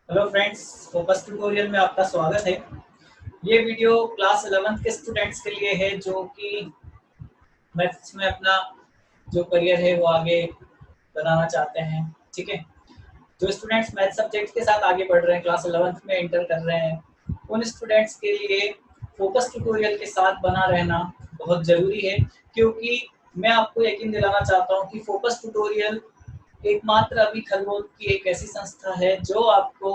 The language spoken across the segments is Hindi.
हेलो फ्रेंड्स, फोकस ट्यूटोरियल में आपका स्वागत है। ये वीडियो क्लास 11th के स्टूडेंट्स के लिए है जो कि मैथ्स में अपना जो करियर है वो आगे बनाना चाहते हैं। ठीक है, जो स्टूडेंट्स मैथ सब्जेक्ट के साथ आगे बढ़ रहे हैं, क्लास 11th में इंटर कर रहे हैं, उन स्टूडेंट्स के लिए फोकस ट्यूटोरियल के साथ बना रहना बहुत ज़रूरी है, क्योंकि मैं आपको यकीन दिलाना चाहता हूँ कि फोकस ट्यूटोरियल एकमात्र अभी खरगोन की एक ऐसी संस्था है जो आपको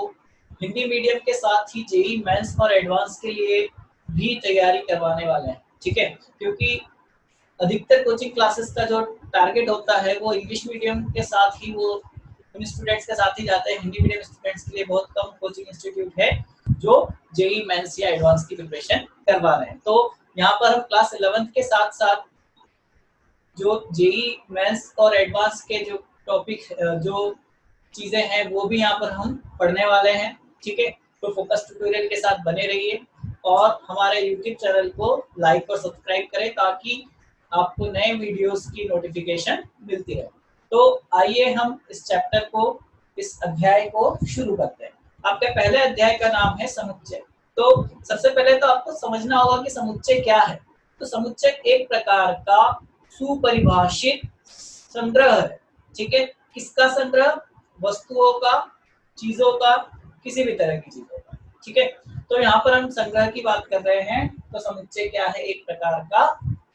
हिंदी मीडियम के साथ ही जेई मेंस और एडवांस के लिए भी तैयारी करवाने वाले हैं। ठीक है, क्योंकि अधिकतर कोचिंग क्लासेस का जो टारगेट होता है वो इंग्लिश मीडियम के साथ ही वो उन स्टूडेंट्स के साथ ही जाते हैं। हिंदी मीडियम स्टूडेंट्स के लिए बहुत कम कोचिंग इंस्टीट्यूट है जो जेई मेंस या एडवांस की प्रिपरेशन करवा रहे हैं। तो यहाँ पर हम क्लास 11th के साथ साथ जो जेई मेंस और एडवांस के जो टॉपिक जो चीज़ें हैं वो भी यहाँ पर हम पढ़ने वाले हैं। ठीक है, तो फोकस ट्यूटोरियल के साथ बने रहिए और हमारे यूट्यूब चैनल को लाइक और सब्सक्राइब करें ताकि आपको नए वीडियोस की नोटिफिकेशन मिलती रहे। तो आइए हम इस चैप्टर को, इस अध्याय को शुरू करते हैं। आपके पहले अध्याय का नाम है समुच्चय। तो सबसे पहले तो आपको समझना होगा कि समुच्चय क्या है। तो समुच्चय एक प्रकार का सुपरिभाषित संग्रह है। ठीक है, किसका संग्रह? वस्तुओं का, चीजों का, किसी भी तरह की चीजों का। ठीक है, तो यहाँ पर हम संग्रह की बात कर रहे हैं। तो समुच्चय क्या है? एक प्रकार का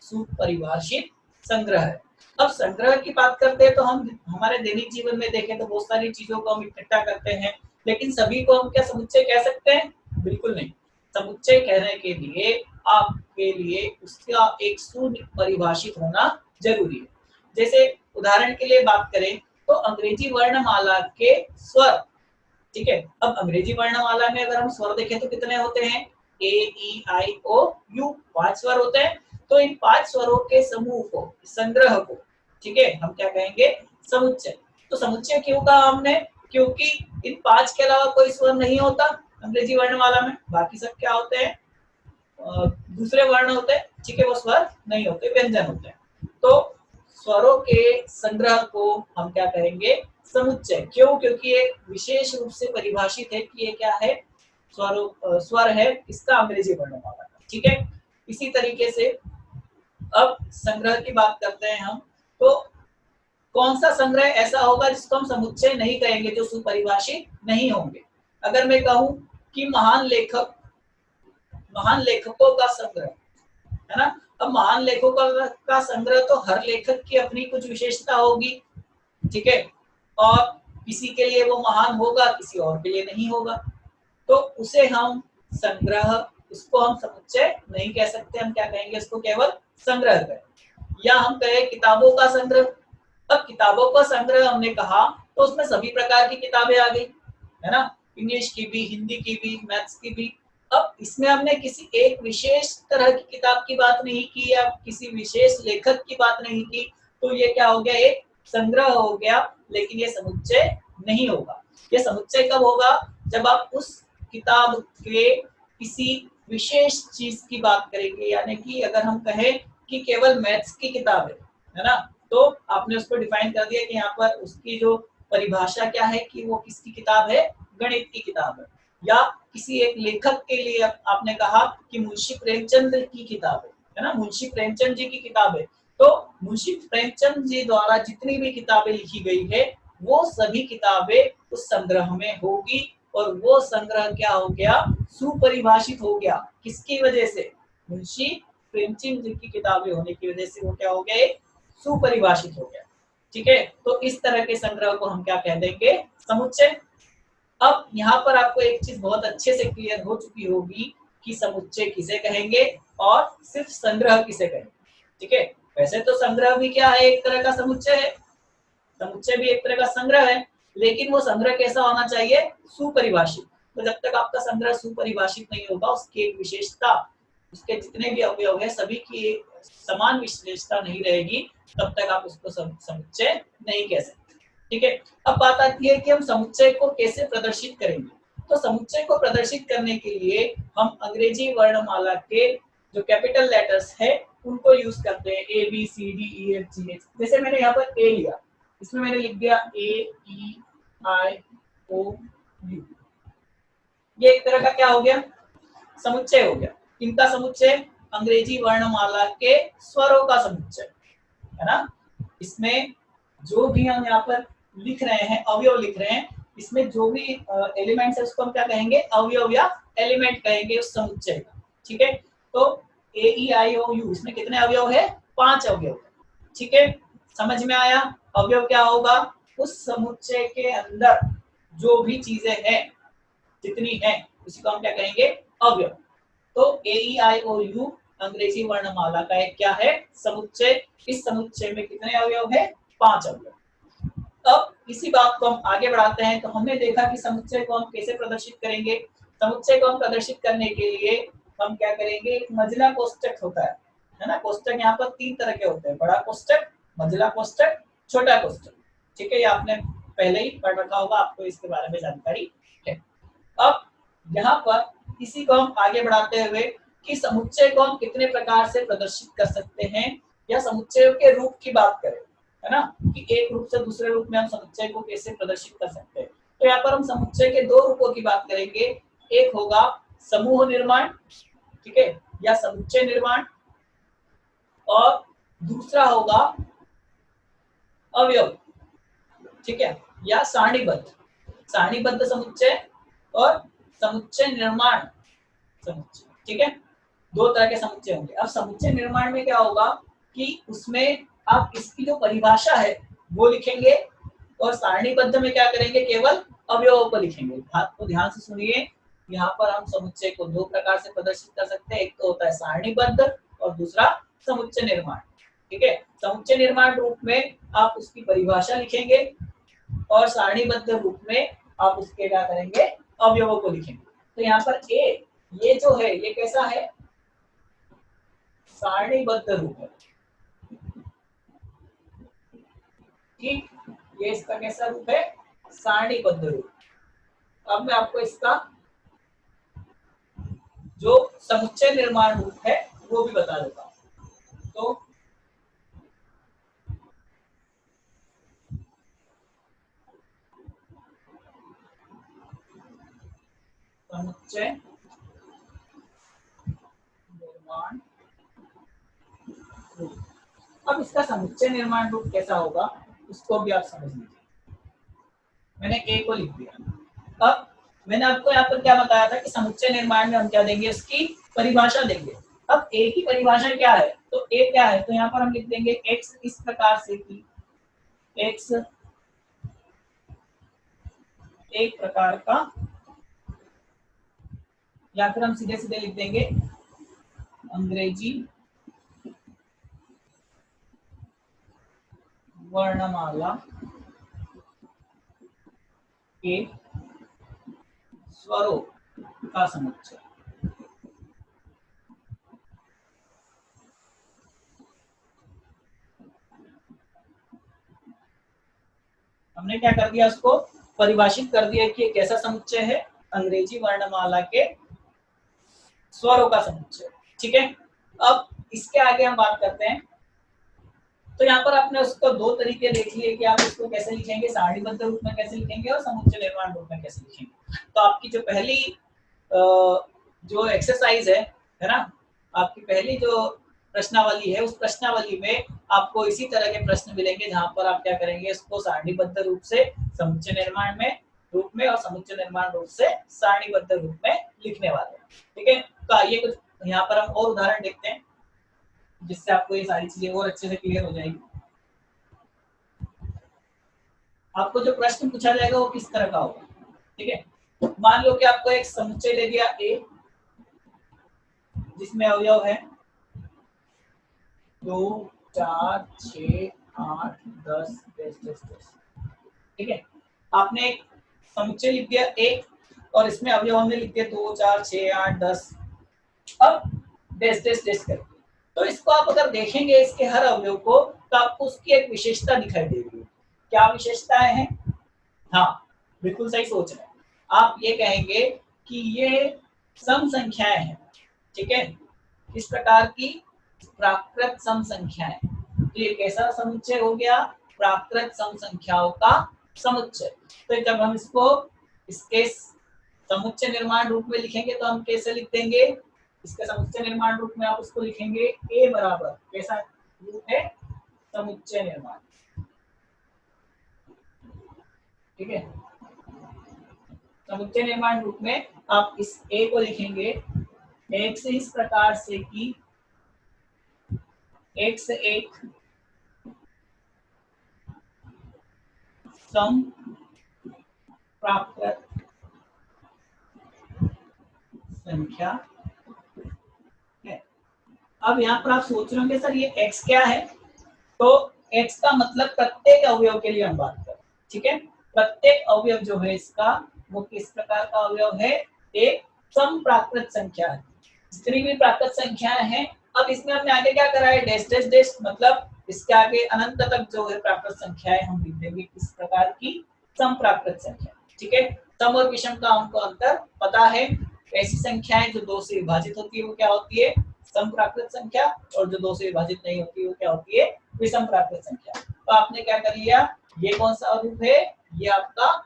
सुपरिभाषित संग्रह है। अब संग्रह की बात करते हैं तो हम हमारे दैनिक जीवन में देखें तो बहुत सारी चीजों को हम इकट्ठा करते हैं, लेकिन सभी को हम क्या समुच्चय कह सकते हैं? बिल्कुल नहीं। समुच्चय कहने के लिए आपके लिए उसका एक सुपरिभाषित होना जरूरी है। जैसे उदाहरण के लिए बात करें तो अंग्रेजी वर्णमाला के स्वर। ठीक है, अब अंग्रेजी वर्णमाला में अगर हम स्वर देखें तो कितने होते हैं? ए, ई, आई, ओ, यू, 5 स्वर होते हैं। तो इन 5 स्वरों के समूह को, संग्रह को, ठीक है, हम क्या कहेंगे? समुच्चय। तो समुच्चय क्यों कहा हमने? क्योंकि इन 5 के अलावा कोई स्वर नहीं होता अंग्रेजी वर्णमाला में। बाकी सब क्या होते हैं? दूसरे वर्ण होते हैं। ठीक है, वो स्वर नहीं होते, व्यंजन होते हैं। तो स्वरों के संग्रह को हम क्या कहेंगे? समुच्चय। क्यों? क्योंकि ये विशेष रूप से परिभाषित है कि ये क्या है? स्वर है इसका अंग्रेजी वर्णमाला का। ठीक है, इसी तरीके से अब संग्रह की बात करते हैं हम। तो कौन सा संग्रह ऐसा होगा जिसको हम समुच्चय नहीं कहेंगे, जो सुपरिभाषित नहीं होंगे? अगर मैं कहूं कि महान लेखकों का संग्रह, है ना? अब महान लेखकों का संग्रह तो हर लेखक की अपनी कुछ विशेषता होगी। ठीक है, और किसी के लिए वो महान होगा, किसी और के लिए नहीं होगा। तो उसे हम संग्रह, उसको हम समुच्चय नहीं कह सकते। हम क्या कहेंगे? उसको केवल संग्रह कहें। या हम कहें किताबों का संग्रह। अब किताबों का संग्रह हमने कहा तो उसमें सभी प्रकार की किताबें आ गई, है ना? इंग्लिश की भी, हिंदी की भी, मैथ्स की भी। अब इसमें हमने किसी एक विशेष तरह की किताब की बात नहीं की या किसी विशेष लेखक की बात नहीं की। तो ये क्या हो गया? एक संग्रह हो गया, लेकिन ये समुच्चय नहीं होगा। ये समुच्चय कब होगा? जब आप उस किताब के किसी विशेष चीज की बात करेंगे। यानी कि अगर हम कहें कि केवल मैथ्स की किताब है ना, तो आपने उसको डिफाइन कर दिया कि यहाँ पर उसकी जो परिभाषा क्या है कि वो किसकी किताब है? गणित की किताब है। या किसी एक लेखक के लिए आपने कहा कि मुंशी प्रेमचंद की किताब है ना, मुंशी प्रेमचंद जी की किताब है। तो मुंशी प्रेमचंद जी द्वारा जितनी भी किताबें लिखी गई है वो सभी किताबें उस संग्रह में होगी। और वो संग्रह क्या हो गया? सुपरिभाषित हो गया। किसकी वजह से? मुंशी प्रेमचंद जी की किताबें होने की वजह से वो क्या हो गया? सुपरिभाषित हो गया। ठीक है, तो इस तरह के संग्रह को हम क्या कह देंगे? समुच्चय। अब यहाँ पर आपको एक चीज बहुत अच्छे से क्लियर हो चुकी होगी कि समुच्चय किसे कहेंगे और सिर्फ संग्रह किसे कहेंगे। ठीक है, वैसे तो संग्रह भी क्या है? एक तरह का समुच्चय है। समुच्चय भी एक तरह का संग्रह है, लेकिन वो संग्रह कैसा होना चाहिए? सुपरिभाषित। तो जब तक आपका संग्रह सुपरिभाषित नहीं होगा, उसकी एक विशेषता, उसके जितने भी अवयव है सभी की समान विशेषता नहीं रहेगी, तब तक आप उसको समुच्चय नहीं कह सकते। ठीक है, अब बात आती है कि हम समुच्चय को कैसे प्रदर्शित करेंगे। तो समुच्चय को प्रदर्शित करने के लिए हम अंग्रेजी वर्णमाला के जो कैपिटल लेटर्स है उनको यूज करते हैं। A B C D E F G H. जैसे मैंने यहाँ पर ए लिया, इसमें मैंने लिख दिया ए ई आई ओ यू। ये एक तरह का क्या हो गया, समुच्चय हो गया। इनका समुच्चय, अंग्रेजी वर्णमाला के स्वरों का समुच्चय, है ना। इसमें जो भी हम यहाँ पर लिख रहे हैं, अवयव लिख रहे हैं, इसमें जो भी एलिमेंट्स है उसको हम क्या कहेंगे, अवयव या एलिमेंट कहेंगे उस समुच्चय का। ठीक है, तो ए ई आई ओ यू, इसमें कितने अवयव है, 5 अवयव। ठीक है, समझ में आया। अवयव क्या होगा, उस समुच्चय के अंदर जो भी चीजें हैं, जितनी है, उसी को हम क्या कहेंगे, अवयव। तो ए ई आई ओ यू अंग्रेजी वर्णमाला का एक क्या है, समुच्चय। इस समुच्चय में कितने अवयव है, 5 अवयव। अब इसी बात को हम आगे बढ़ाते हैं। तो हमने देखा कि समुच्चय को हम कैसे प्रदर्शित करेंगे। समुच्चय को हम प्रदर्शित करने के लिए हम क्या करेंगे, एक मंझला कोष्ठक होता है ना। कोष्ठक यहाँ पर 3 तरह के होते हैं, बड़ा कोष्ठक, मंझला कोष्ठक, छोटा कोष्ठक। ठीक है, ये आपने पहले ही पढ़ रखा होगा, आपको इसके बारे में जानकारी है। अब यहाँ पर इसी को हम आगे बढ़ाते हुए कि समुच्चय को हम कितने प्रकार से प्रदर्शित कर सकते हैं, या समुच्चय के रूप की बात करें, है ना, कि एक रूप से दूसरे रूप में हम समुच्चय को कैसे प्रदर्शित कर सकते हैं। तो यहाँ पर हम समुच्चय के 2 रूपों की बात करेंगे। एक होगा समूह निर्माण, ठीक है, या समुच्चय निर्माण, और दूसरा होगा अवयव, ठीक है, या सारणीबद्ध समुच्चय और समुच्चय निर्माण समुच्चय। ठीक है, 2 तरह के समुच्चय होंगे। अब समुच्चय निर्माण में क्या होगा कि उसमें आप इसकी जो परिभाषा है वो लिखेंगे, और सारणीबद्ध में क्या करेंगे, केवल अवयवों को लिखेंगे। बात को ध्यान से सुनिए, यहाँ पर हम समुच्चय को 2 प्रकार से प्रदर्शित कर सकते हैं। एक तो होता है सारणीबद्ध और दूसरा समुच्चय निर्माण। ठीक है, समुच्चय निर्माण रूप में आप उसकी परिभाषा लिखेंगे, और सारणीबद्ध रूप में आप उसके क्या करेंगे, अवयवों को लिखेंगे। तो यहाँ पर ये जो है, ये कैसा है, सारणीबद्ध रूप है। ठीक, ये इसका कैसा रूप है, सारणीबद्ध रूप। अब मैं आपको इसका जो समुच्चय निर्माण रूप है वो भी बता देता हूं। तो समुच्चय निर्माण रूप, अब इसका समुच्चय निर्माण रूप कैसा होगा उसको भी आप समझ लीजिए। मैंने ए को लिख दिया। अब मैंने आपको यहाँ पर क्या बताया था कि समुच्चय निर्माण में हम क्या देंगे, उसकी परिभाषा देंगे। अब ए की परिभाषा क्या है, तो ए क्या है, तो यहाँ पर हम लिख देंगे एक्स इस प्रकार से कि एक्स एक प्रकार का, या फिर हम सीधे सीधे लिख देंगे अंग्रेजी वर्णमाला के स्वरों का समुच्चय। हमने क्या कर दिया, उसको परिभाषित कर दिया कि कैसा समुच्चय है, अंग्रेजी वर्णमाला के स्वरों का समुच्चय। ठीक है, अब इसके आगे हम बात करते हैं। तो यहाँ पर आपने उसको 2 तरीके देख लिए कि आप इसको कैसे लिखेंगे, सारणीबद्ध रूप में कैसे लिखेंगे और समुच्चय निर्माण रूप में कैसे लिखेंगे। तो आपकी जो पहली जो एक्सरसाइज है ना, आपकी पहली जो प्रश्नावली है, उस प्रश्नावली में आपको इसी तरह के प्रश्न मिलेंगे, जहां पर आप क्या करेंगे, इसको सारणीबद्ध रूप से समुच्चय निर्माण में रूप में और समुच्चय निर्माण रूप से सारणीबद्ध रूप में लिखने वाले हैं। ठीक है, तो आइए कुछ यहाँ पर हम और उदाहरण देखते हैं, जिससे आपको ये सारी चीजें और अच्छे से क्लियर हो जाएगी। आपको जो प्रश्न पूछा जाएगा वो किस तरह का होगा, ठीक है। मान लो कि आपको एक समुच्चय दे दिया ए, जिसमें अवयव है 2 4 6 8 10 ठीक है। आपने एक समुच्चय लिख दिया एक, और इसमें अवयव हमने लिख दिया 2 4 6 8 10। अब डैश डैश डैश करके, तो इसको आप अगर देखेंगे इसके हर अवयव को, तो आपको उसकी एक विशेषता दिखाई देगी। क्या विशेषताएं हैं? हाँ, बिल्कुल सही सोच रहे हैं आप। ये कहेंगे कि ये सम संख्याएं हैं, ठीक है, इस प्रकार की प्राकृत सम संख्याएं। तो ये कैसा समुच्चय हो गया, प्राकृत सम संख्याओं का समुच्चय। तो जब हम इसको इसके समुच्चय निर्माण रूप में लिखेंगे तो हम कैसे लिख देंगे, इसके समुच्चय निर्माण रूप में आप उसको लिखेंगे ए बराबर, कैसा रूप है, समुच्चय निर्माण, ठीक है। समुच्चय निर्माण रूप में आप इस ए को लिखेंगे x इस प्रकार से कि x एक सम प्राकृत संख्या है। अब यहाँ पर आप सोच रहे होंगे सर ये x क्या है, तो x का मतलब प्रत्येक अवयव के लिए हम बात करें, ठीक है। प्रत्येक अवयव जो है इसका वो किस प्रकार का अवयव है, एक सम प्राकृत संख्या है। जितनी भी प्राकृत संख्याएं हैं, अब इसमें हमने आगे क्या करा है, डैश डैश डैश, मतलब इसके आगे अनंत तक जो है प्राकृत संख्याएं हम लिख देंगे किस प्रकार की, सम प्राकृत संख्या, ठीक है। सम और विषम का हमको अंतर पता है, ऐसी संख्याएं जो 2 से विभाजित होती है वो क्या होती है, सम प्राकृत संख्या, और जो 2 से विभाजित नहीं होती वो क्या होती है, विषम प्राकृत संख्या। तो आपने क्या कर लिया, ये कौन सा रूप है, ये आपका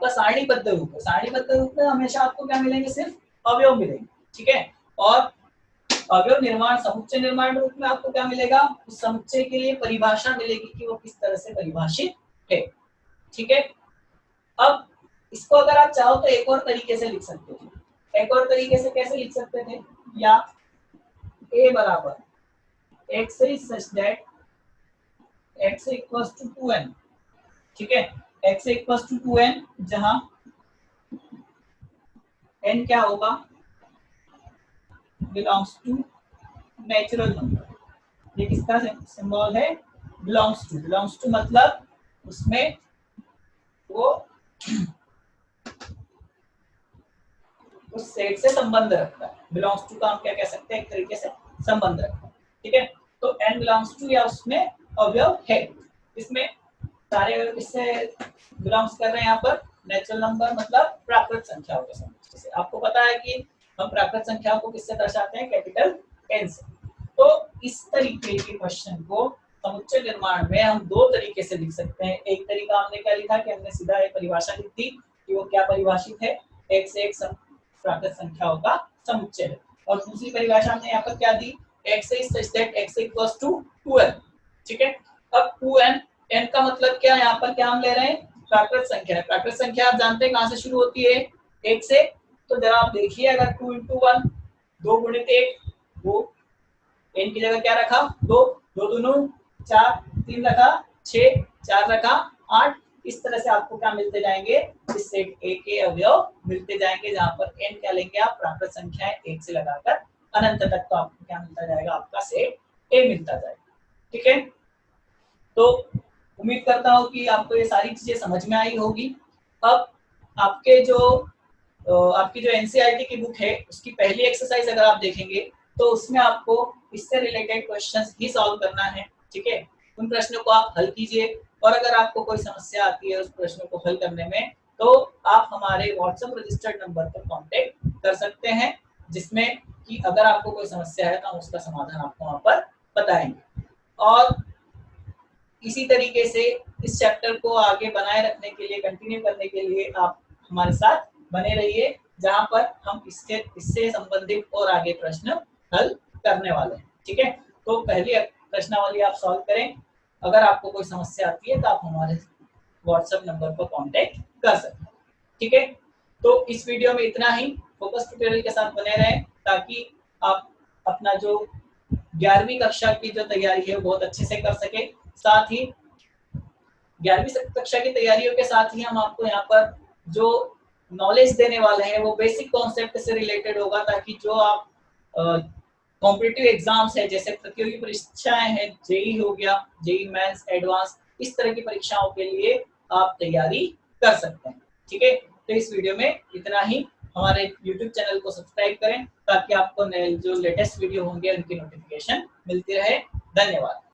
सारणीबद्ध रूप है। सारणीबद्ध रूप में हमेशा आपको क्या मिलेंगे, सिर्फ अवयव मिलेंगे, ठीक है। और अवयव निर्माण, समुच्चय निर्माण रूप में आपको क्या मिलेगा, उस समुच्चय के लिए परिभाषा मिलेगी कि वो किस तरह से परिभाषित है, ठीक है। अब इसको अगर आप चाहो तो एक और तरीके से लिख सकते थे। एक और तरीके से कैसे लिख सकते थे, या a बराबर x is such that x equals to 2n, ठीक है। x इक्वल्स टू 2n, जहां n क्या होगा, बिलोंग्स टू नेचुरल नंबर। ये किसका सिंबल है, बिलोंग्स टू। बिलोंग्स टू मतलब उसमें वो उस सेट से संबंध रखता है। बिलोंग्स टू का हम क्या कह सकते हैं, एक तरीके से संबंध रखता है, ठीक है। तो n बिलोंग्स टू या उसमें अवयव है, इसमें सारे अवयव किससे बिलोंग्स कर रहे हैं, यहाँ पर नेचुरल नंबर मतलब प्राकृत संख्याओं के समूह से। आपको पता है कि हम प्राकृत संख्याओं को किससे दर्शाते हैं, कैपिटल N से। तो इस तरीके के क्वेश्चन को समुच्चय निर्माण में हम 2 तरीके से लिख सकते हैं। एक तरीका हमने क्या लिखा कि हमने सीधा एक परिभाषा लिख दी कि वो क्या परिभाषित है, एक से एक प्राकृत संख्याओं का समुच्चय है। और दूसरी परिभाषा हमने यहाँ पर क्या दी, x is such that x equals to 2n, ठीक है। अब 2n, n का मतलब क्या है, यहाँ पर क्या हम ले रहे हैं, प्राकृत संख्या है। प्राकृत संख्या आप जानते हैं कहाँ से शुरू होती है, 1 से। तो जरा आप देखिए, अगर 2 into 1, 2 गुणित 1, वो n की जगह क्या रखा, 2, 2 दूनी 4, 3 रखा 6, 4 रखा 8। इस तरह से आपको क्या मिलते जाएंगे, इस सेट ए के अवयव मिलते जाएंगे, जहां पर n क्या लेंगे आप, प्राकृत संख्याएं 1 से लगाकर अनंत तक, तो आपको क्या मिलता जाएगा, आपका सेट ए मिलता जाएगा, ठीक है। तो उम्मीद करता हूं कि आपको ये सारी चीजें समझ में आई होगी। अब आपके जो आपकी जो एनसीईआरटी की बुक है, उसकी पहली एक्सरसाइज अगर आप देखेंगे तो उसमें आपको इससे रिलेटेड क्वेश्चंस ही सॉल्व करना है, ठीक है। उन प्रश्नों को आप हल कीजिए, और अगर आपको कोई समस्या आती है उस प्रश्नों को हल करने में, तो आप हमारे व्हाट्सएप रजिस्टर्ड नंबर पर कांटेक्ट कर सकते हैं, जिसमें कि अगर आपको कोई समस्या है तो हम उसका समाधान आपको वहां पर बताएंगे। और इसी तरीके से इस चैप्टर को आगे बनाए रखने के लिए, कंटिन्यू करने के लिए आप हमारे साथ बने रहिए, जहां पर हम इससे संबंधित और आगे प्रश्न हल करने वाले हैं, ठीक है। तो पहली प्रश्नावली आप सॉल्व करें। अगर आपको कोई समस्या आती है तो आप हमारे व्हाट्सएप नंबर पर कांटेक्ट कर सकते हैं, ठीक है। तो इस वीडियो में इतना ही। फोकस ट्यूटोरियल के साथ बने रहें, ताकि आप अपना जो 11वीं कक्षा की जो तैयारी है वो बहुत अच्छे से कर सके। साथ ही 11वीं कक्षा की तैयारियों के साथ ही हम आपको यहाँ पर जो नॉलेज देने वाले हैं वो बेसिक कॉन्सेप्ट से रिलेटेड होगा, ताकि जो आप कॉम्पिटिटिव एग्जाम्स है, जैसे प्रतियोगी परीक्षाएं हैं, जेई हो गया, जेई मेंस, एडवांस, इस तरह की परीक्षाओं के लिए आप तैयारी कर सकते हैं, ठीक है। तो इस वीडियो में इतना ही। हमारे YouTube चैनल को सब्सक्राइब करें, ताकि आपको जो लेटेस्ट वीडियो होंगे उनकी नोटिफिकेशन मिलती रहे। धन्यवाद।